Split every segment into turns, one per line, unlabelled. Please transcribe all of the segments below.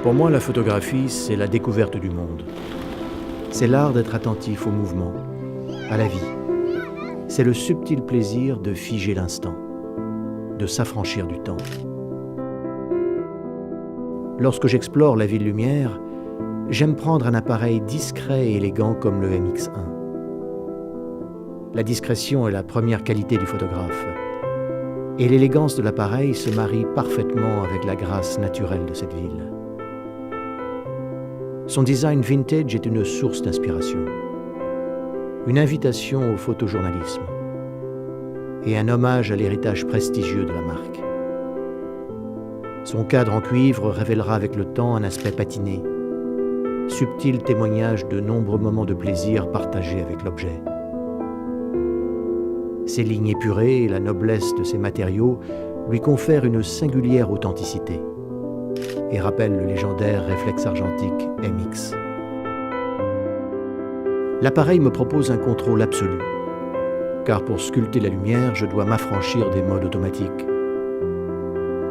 Pour moi, la photographie, c'est la découverte du monde. C'est l'art d'être attentif au mouvement, à la vie. C'est le subtil plaisir de figer l'instant, de s'affranchir du temps. Lorsque j'explore la ville lumière, j'aime prendre un appareil discret et élégant comme le MX1. La discrétion est la première qualité du photographe. Et l'élégance de l'appareil se marie parfaitement avec la grâce naturelle de cette ville. Son design vintage est une source d'inspiration, une invitation au photojournalisme et un hommage à l'héritage prestigieux de la marque. Son cadre en cuivre révélera avec le temps un aspect patiné, subtil témoignage de nombreux moments de plaisir partagés avec l'objet. Ses lignes épurées et la noblesse de ses matériaux lui confèrent une singulière authenticité et rappellent le légendaire réflexe argentique MX. L'appareil me propose un contrôle absolu, car pour sculpter la lumière, je dois m'affranchir des modes automatiques.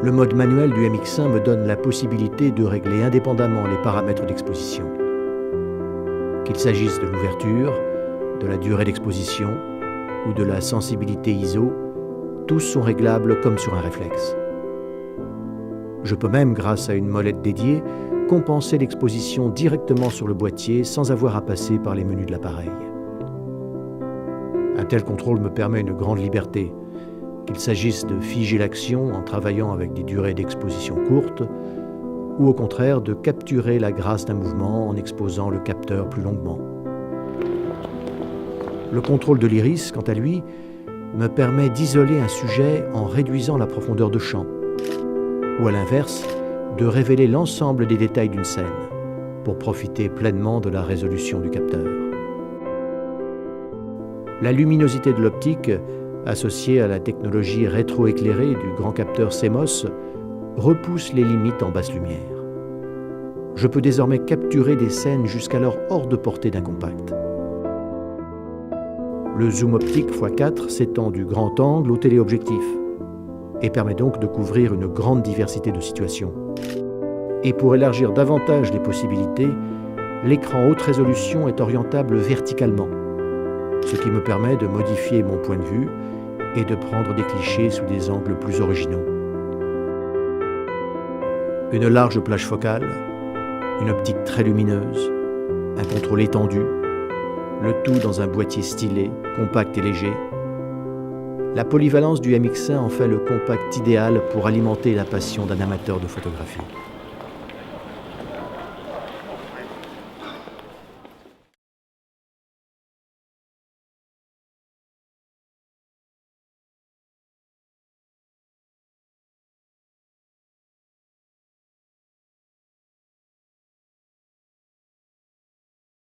Le mode manuel du MX1 me donne la possibilité de régler indépendamment les paramètres d'exposition. Qu'il s'agisse de l'ouverture, de la durée d'exposition ou de la sensibilité ISO, tous sont réglables comme sur un réflexe. Je peux même, grâce à une molette dédiée, compenser l'exposition directement sur le boîtier sans avoir à passer par les menus de l'appareil. Un tel contrôle me permet une grande liberté, qu'il s'agisse de figer l'action en travaillant avec des durées d'exposition courtes, ou au contraire de capturer la grâce d'un mouvement en exposant le capteur plus longuement. Le contrôle de l'iris, quant à lui, me permet d'isoler un sujet en réduisant la profondeur de champ, ou à l'inverse, de révéler l'ensemble des détails d'une scène, pour profiter pleinement de la résolution du capteur. La luminosité de l'optique, associée à la technologie rétroéclairée du grand capteur CMOS, repousse les limites en basse lumière. Je peux désormais capturer des scènes jusqu'alors hors de portée d'un compact. Le zoom optique x4 s'étend du grand angle au téléobjectif et permet donc de couvrir une grande diversité de situations. Et pour élargir davantage les possibilités, l'écran haute résolution est orientable verticalement, ce qui me permet de modifier mon point de vue et de prendre des clichés sous des angles plus originaux. Une large plage focale, une optique très lumineuse, un contrôle étendu, le tout dans un boîtier stylé, compact et léger. La polyvalence du MX1 en fait le compact idéal pour alimenter la passion d'un amateur de photographie.